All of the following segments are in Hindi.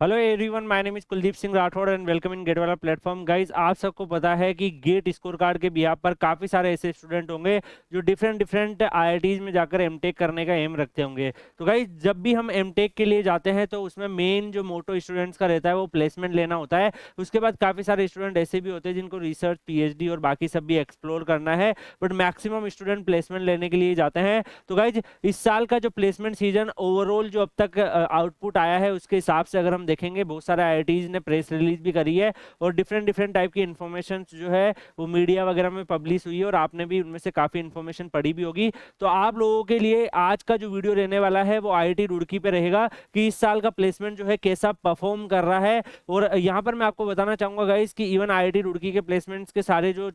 Hello everyone, my name is Kuldeep Singh Rathore and welcome in GATE वाला प्लेटफॉर्म। गाइज, आप सबको पता है कि गेट स्कोर कार्ड के बिहाफ पर काफ़ी सारे ऐसे स्टूडेंट होंगे जो डिफरेंट डिफरेंट आईआईटीज में जाकर एमटेक करने का एम रखते होंगे। तो गाइज, जब भी हम एमटेक के लिए जाते हैं तो उसमें मेन जो मोटो स्टूडेंट्स का रहता है वो प्लेसमेंट लेना होता है। उसके बाद काफ़ी सारे स्टूडेंट ऐसे भी होते हैं जिनको रिसर्च, पीएचडी और बाकी सब भी एक्सप्लोर करना है, बट मैक्सिमम स्टूडेंट प्लेसमेंट लेने के लिए जाते हैं। तो गाइज, इस साल का जो प्लेसमेंट सीजन ओवरऑल जो अब तक आउटपुट आया है उसके हिसाब से अगर हम देखेंगे, बहुत सारे आईआईटीज ने प्रेस रिलीज भी करी है और डिफरेंट डिफरेंट टाइप की इंफॉर्मेशन जो है वो मीडिया वगैरह में पब्लिश हुई है और आपने भी उनमें से काफ़ी इंफॉर्मेशन पढ़ी भी होगी। तो आप लोगों के लिए आज का जो वीडियो रहने वाला है वो आईआईटी रुड़की पे रहेगा कि इस साल का प्लेसमेंट जो है कैसा परफॉर्म कर रहा है। और यहाँ पर मैं आपको बताना चाहूंगा गाइस कि इवन आईआईटी रुड़की के प्लेसमेंट्स के सारे जो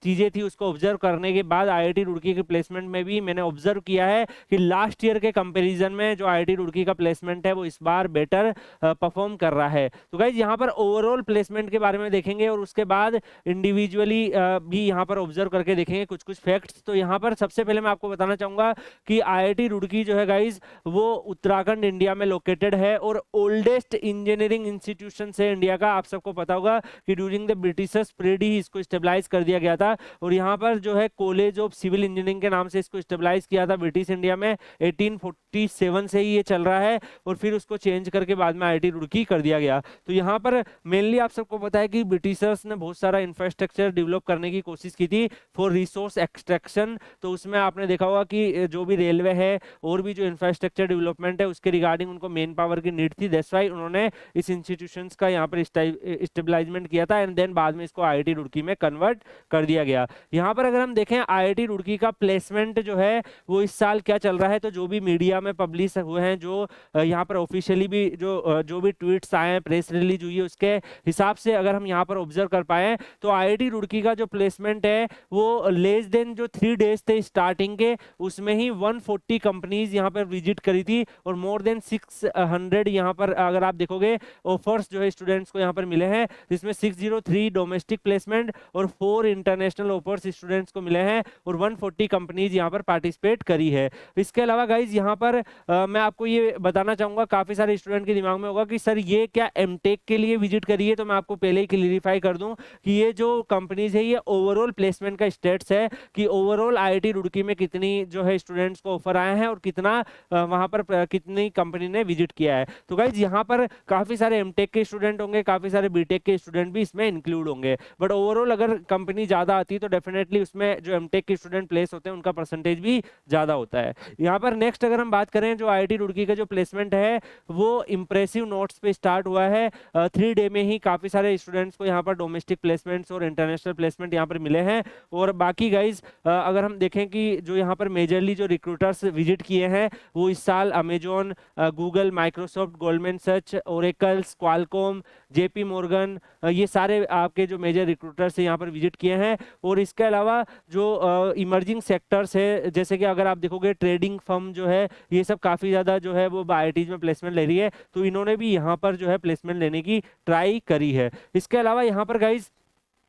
चीज़ें थी उसको ऑब्जर्व करने के बाद आईआईटी रुड़की के प्लेसमेंट में भी मैंने ऑब्जर्व किया है कि लास्ट ईयर के कंपैरिजन में जो आईआईटी रुड़की का प्लेसमेंट है वो इस बार बेटर परफॉर्म कर रहा है। तो गाइज, यहाँ पर ओवरऑल प्लेसमेंट के बारे में देखेंगे और उसके बाद इंडिविजुअली भी यहाँ पर ऑब्जर्व करके देखेंगे कुछ कुछ फैक्ट्स। तो यहाँ पर सबसे पहले मैं आपको बताना चाहूंगा कि आईआईटी रुड़की जो है गाइज वो उत्तराखंड इंडिया में लोकेटेड है और ओल्डेस्ट इंजीनियरिंग इंस्टीट्यूशन है इंडिया का। आप सबको पता होगा कि ड्यूरिंग द ब्रिटिशर्स पीरियड ही इसको स्टेबलाइज कर दिया गया था और यहाँ पर जो है कॉलेज ऑफ सिविल इंजीनियरिंग के नाम से इसको स्टेबलाइज किया था ब्रिटिश इंडिया में। 1847 से ही ये चल रहा है और फिर उसको चेंज करके बाद में आईआईटी रुड़की कर दिया गया। तो यहाँ पर मेनली आप सबको पता है कि ब्रिटिशर्स ने बहुत सारा इंफ्रास्ट्रक्चर डेवलप करने की कोशिश की थी फॉर रिसोर्स एक्सट्रैक्शन। तो उसमें आपने देखा होगा कि जो भी रेलवे है और भी जो इंफ्रास्ट्रक्चर डेवलपमेंट है उसके रिगार्डिंग उनको मेन पावर की नीड थी। दैट्स व्हाई उन्होंने इस इंस्टीट्यूशंस का यहाँ पर स्टेबलाइजमेंट किया था एंड देन बाद में इसको आईआईटी रुड़की में कन्वर्ट कर दिया गया। यहाँ पर अगर हम देखें आईआईटी रुड़की का प्लेसमेंट जो है वो इस साल क्या चल रहा है, तो जो भी मीडिया में पब्लिश हुए हैं, जो यहाँ पर ऑफिशियली भी जो भी ट्वीट्स आए हैं, प्रेस रिलीज हुई है, उसके हिसाब से अगर हम यहाँ पर ऑब्जर्व कर पाए तो आईआईटी रुड़की का जो प्लेसमेंट है वो लेस देन जो 3 डेज थे स्टार्टिंग के, उसमें ही 140 कंपनीज यहाँ पर विजिट करी थी और मोर देन 600 यहाँ पर अगर आप देखोगे ऑफर्स जो है स्टूडेंट्स को यहाँ पर मिले हैं, जिसमें 603 डोमेस्टिक प्लेसमेंट और 4 इंटरनेशनल ऑफर्स स्टूडेंट्स को मिले हैं और 140 कंपनीज यहाँ पर पार्टिसिपेट करी है। इसके अलावा गाइज यहाँ पर मैं आपको ये बताना चाहूंगा, काफी सारे स्टूडेंट के दिमाग में होगा कि सर ये क्या एमटेक के लिए विजिट करिए, तो मैं आपको पहले ही क्लियरिफाई कर दूं कि ये जो कंपनीज है ये ओवरऑल प्लेसमेंट का स्टेट्स है कि ओवरऑल आईआईटी रुड़की में कितनी जो है स्टूडेंट्स को ऑफर आए हैं और कितना वहां पर कितनी कंपनी ने विजिट किया है। तो गाइज यहाँ पर काफी सारे एमटेक के स्टूडेंट होंगे, काफी सारे बीटेक के स्टूडेंट भी इसमें इंक्लूड होंगे, बट ओवरऑल अगर कंपनी ज्यादा आती है तो डेफिनेटली उसमें जो एमटेक के स्टूडेंट प्लेस होते हैं उनका परसेंटेज भी ज्यादा होता है। यहाँ पर नेक्स्ट अगर हम बात करें, जो आईआईटी रुड़की का जो प्लेसमेंट है वो इंप्रेसिव नोट्स पे स्टार्ट हुआ है। 3 डे में ही काफी सारे स्टूडेंट्स को यहाँ पर डोमेस्टिक प्लेसमेंट्स और इंटरनेशनल प्लेसमेंट यहाँ पर मिले हैं। और बाकी गाइज अगर हम देखें कि जो यहाँ पर मेजरली जो रिक्रूटर्स विजिट किए हैं वो इस साल अमेजोन, गूगल, माइक्रोसॉफ्ट, गोल्डमैन सच, ओरेकल्स, क्वालकॉम, जेपी मॉर्गन, ये सारे आपके जो मेजर रिक्रूटर्स यहाँ पर विजिट किए हैं। और इसके अलावा जो इमर्जिंग सेक्टर्स है, जैसे कि अगर आप देखोगे ट्रेडिंग फर्म जो है, ये सब काफ़ी ज़्यादा जो है वो आईआईटीज में प्लेसमेंट ले रही है, तो इन्होंने भी यहाँ पर जो है प्लेसमेंट लेने की ट्राई करी है। इसके अलावा यहाँ पर गाइज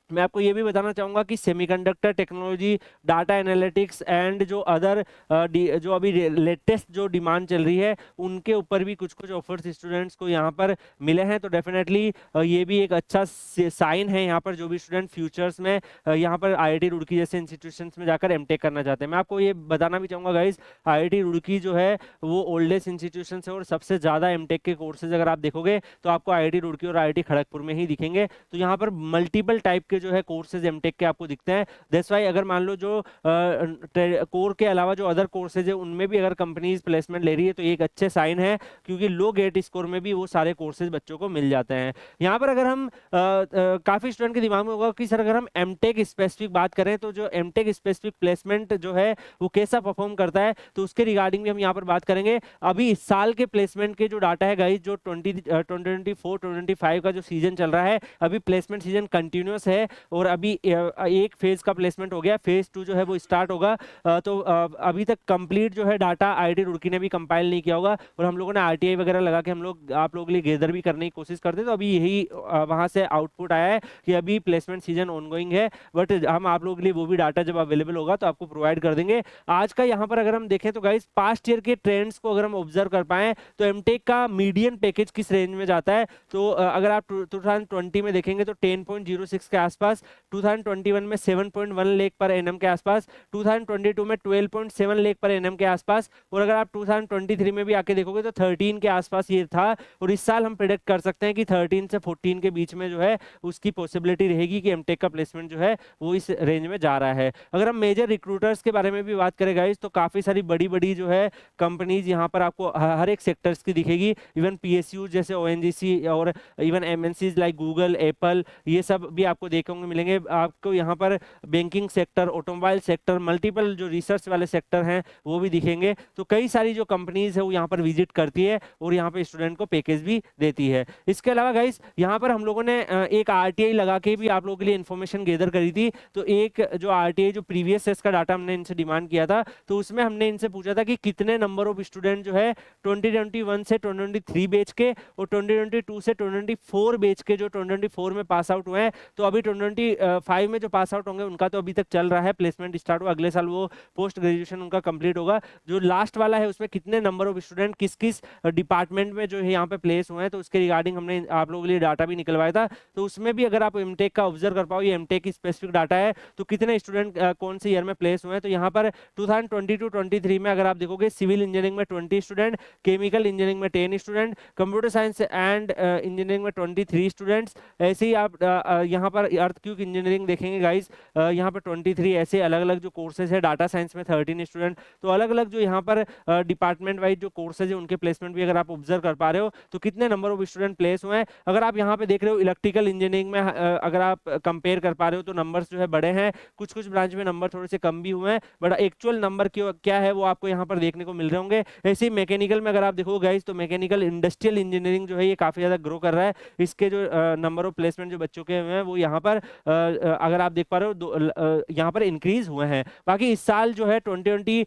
मैं आपको ये भी बताना चाहूंगा कि semiconductor technology, data analytics and जो अदर जो अभी लेटेस्ट जो डिमांड चल रही है उनके ऊपर भी कुछ कुछ ऑफर्स स्टूडेंट्स को यहाँ पर मिले हैं। तो डेफिनेटली ये भी एक अच्छा साइन है यहाँ पर जो भी स्टूडेंट फ्यूचर्स में यहाँ पर आईआईटी रुड़की जैसे इंस्टीट्यूशंस में जाकर एमटेक करना चाहते हैं। मैं आपको ये बताना भी चाहूंगा गाइज, आईआईटी रुड़की जो है वो ओल्डेस्ट इंस्टीट्यूशन है और सबसे ज़्यादा एमटेक के कोर्सेज अगर आप देखोगे तो आपको आईआईटी रुड़की और आईआईटी खड़गपुर में ही दिखेंगे। तो यहाँ पर मल्टीपल टाइप के जो है कोर्सेज एमटेक के आपको दिखते हैं। दैट्स व्हाई अगर मान लो जो कोर के अलावा जो अदर कोर्सेज है उनमें भी अगर कंपनीज प्लेसमेंट ले रही है तो ये एक अच्छे साइन है, क्योंकि लो गेट स्कोर में भी वो सारे कोर्सेज बच्चों को मिल जाते हैं। यहाँ पर अगर हम काफी स्टूडेंट के दिमाग में होगा कि सर अगर हम एमटेक स्पेसिफिक बात करें तो जो एमटेक स्पेसिफिक प्लेसमेंट जो है वो कैसा परफॉर्म करता है, तो उसके रिगार्डिंग भी हम यहाँ पर बात करेंगे। अभी इस साल के प्लेसमेंट के जो डाटा है गाइस, जो 2024-2025 का जो सीजन चल रहा है, अभी प्लेसमेंट सीजन कंटिन्यूस है और अभी एक फेज का प्लेसमेंट हो गया, फेज 2 जो है वो स्टार्ट होगा। तो अभी तक कंप्लीट जो है डाटा आईआईटी रुड़की ने भी कंपाइल नहीं किया होगा, और हम लोगों ने आरटीआई वगैरह लगा के हम लोग आप लोगों के लिए गैदर भी करने की कोशिश करते हैं। तो अभी यही वहां से आउटपुट आया है कि अभी प्लेसमेंट सीजन ऑनगोइंग है, बट हम आप लोगों के लिए वो भी डाटा जब अवेलेबल होगा तो आपको प्रोवाइड कर देंगे। आज का यहाँ पर अगर हम देखें तो गाइस पास्ट ईयर के ट्रेंड्स को अगर हम ऑब्जर्व कर पाए तो एमटेक का मीडियन पैकेज किस रेंज में जाता है, तो अगर आप 2020 में देखेंगे तो 10.06 के आसपास, 2021 में 7.1 लाख पर एनएम के आसपास, 2022 में 12.7 लाख पर एनएम के आसपास, और अगर आप 2023 में भी आके देखोगे तो 13 के आसपास ये था। और इस साल हम प्रेडिक्ट कर सकते हैं कि 13 से 14 के बीच में जो है उसकी पॉसिबिलिटी रहेगी कि एमटेक का प्लेसमेंट जो है वो इस रेंज में जा रहा है। अगर हम मेजर रिक्रूटर्स के बारे में भी बात करें गाइस तो काफी सारी बड़ी बड़ी जो है कंपनीज यहाँ पर आपको हर एक सेक्टर्स की दिखेगी। इवन पीएसयू जैसे ओएनजीसी और even MNCs like Google, Apple, ये सब भी आपको देखने को मिलेंगे। आपको यहाँ पर banking sector, automobile sector, multiple जो रिसर्च वाले सेक्टर हैं वो भी दिखेंगे। तो कई सारी जो कंपनीज है वो यहाँ पर विजिट करती है और यहाँ पे स्टूडेंट को पैकेज भी देती है। इसके अलावा गाइस यहाँ पर हम लोगों ने एक आरटीआई लगा के भी आप लोगों के लिए इन्फॉर्मेशन गैदर करी थी। तो एक जो आरटीआई जो प्रीवियस सेस का डाटा हमने इनसे डिमांड किया था, तो उसमें हमने इनसे पूछा था कि कितने नंबर ऑफ स्टूडेंट जो है 2021 से 2023 बैच के और 2022 से 2024 बैच के जो 2024 में पास आउट हुए हैं, तो अभी 2025 में जो पास आउट होंगे उनका तो अभी तक चल रहा है, प्लेसमेंट स्टार्ट हुआ, अगले साल वो पोस्ट ग्रेजुएशन उनका कंप्लीट होगा। जो लास्ट वाला है उसमें कितने नंबर ऑफ स्टूडेंट किस किस डिपार्टमेंट में जो है यहाँ पे प्लेस हुए हैं, तो उसके रिगार्डिंग हमने आप लोगों के लिए डाटा भी निकलवाया था। तो उसमें भी अगर आप एमटेक का ऑब्जर्व कर पाओ, ये एमटेक की स्पेसिफिक डाटा है, तो कितने स्टूडेंट कौन से ईयर में प्लेस हुए हैं। तो यहाँ पर 2022-23 में अगर आप देखोगे सिविल इंजीनियरिंग में 20 स्टूडेंट, केमिकल इंजीनियरिंग में 10 student, computer science and engineering में 23 स्टूडेंट्स। ऐसे ही आप यहाँ पर अर्थक्वेक इंजीनियरिंग देखेंगे गाइस, यहाँ पर 23। ऐसे अलग अलग जो कोर्सेज है, डाटा साइंस में 13 स्टूडेंट। तो अलग अलग जो यहाँ पर डिपार्टमेंट वाइज जो कोर्सेज है उनके प्लेसमेंट भी अगर आप ऑब्जर्व कर पा रहे हो तो कितने नंबर ऑफ स्टूडेंट प्लेस हुए हैं। अगर आप यहाँ पे देख रहे हो इलेक्ट्रिकल इंजीनियरिंग में अगर आप कंपेयर कर पा रहे हो तो नंबर्स जो है बड़े हैं, कुछ कुछ ब्रांच में नंबर थोड़े से कम भी हुए हैं, बट एक्चुअल नंबर क्या है वो आपको यहाँ पर देखने को मिल रहे होंगे। ऐसे ही मैकेनिकल में अगर आप देखो गाइस तो मैकेनिकल इंडस्ट्रियल इंजीनियरिंग जो है ये काफी ज्यादा ग्रो कर रहा है। इसके जो नंबर ऑफ प्लेसमेंट जो बच्चों के हुए हैं वो यहाँ पर अगर आप देख पा रहे हो यहाँ पर इंक्रीज हुए हैं। बाकी इस साल जो है 2020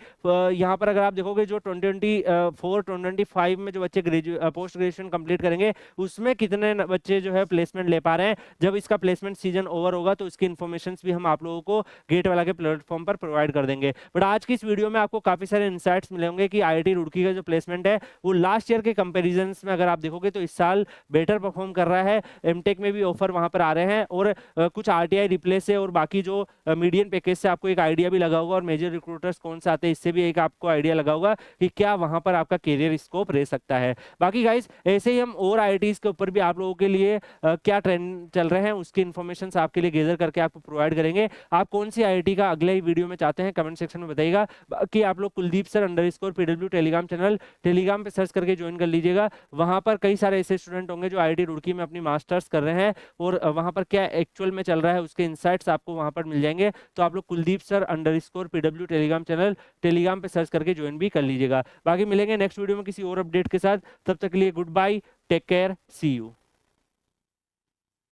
यहाँ पर अगर आप देखोगे जो 2024-2025 में जो बच्चे पोस्ट ग्रेजुएशन कंप्लीट करेंगे उसमें कितने बच्चे जो है प्लेसमेंट ले पा रहे हैं। जब इसका प्लेसमेंट सीजन ओवर होगा तो इसकी इन्फॉर्मेशन भी हम आप लोगों को गेट वाला के प्लेटफॉर्म पर प्रोवाइड कर देंगे। बट आज की इस वीडियो में आपको काफी सारे इंसाइट्स मिले होंगे कि आईआईटी रुड़की का जो प्लेसमेंट है वो लास्ट ईयर के कंपेरिजन में अगर आप देखोगे तो इस साल बेटर परफॉर्म कर रहा है। एमटेक में भी ऑफर वहां पर आ रहे हैं और कुछ आरटीआई रिप्लेस से और बाकी जो मीडियन पैकेज से आपको एक आइडिया भी लगा होगा और मेजर रिक्रूटर्स कौन से आते हैं इससे भी एक आपको आइडिया लगा होगा कि क्या वहां पर आपका कैरियर स्कोप रह सकता है। बाकी गाइस ऐसे ही हम और आईआईटीज के ऊपर भी आप लोगों के लिए क्या ट्रेंड चल रहे हैं उसकी इन्फॉर्मेशन आपके लिए गैदर करके आपको प्रोवाइड करेंगे। आप कौन सी आईआईटी का अगले वीडियो में चाहते हैं कमेंट सेक्शन में बताइएगा। बाकी आप लोग Kuldeep sir _PW Telegram channel Telegram पे सर्च करके ज्वाइन कर लीजिएगा। वहां पर कई सारे ऐसे स्टूडेंट होंगे जो आईआईटी रुड़की में अपनी मास्टर्स कर रहे हैं और वहां पर क्या एक्चुअल में चल रहा है उसके इंसाइट्स आपको वहां पर मिल जाएंगे। तो आप लोग Kuldeep sir _PW Telegram channel Telegram पे सर्च करके ज्वाइन भी कर लीजिएगा। बाकी मिलेंगे नेक्स्ट वीडियो में किसी और अपडेट के साथ, तब तक के लिए goodbye, take care, see you.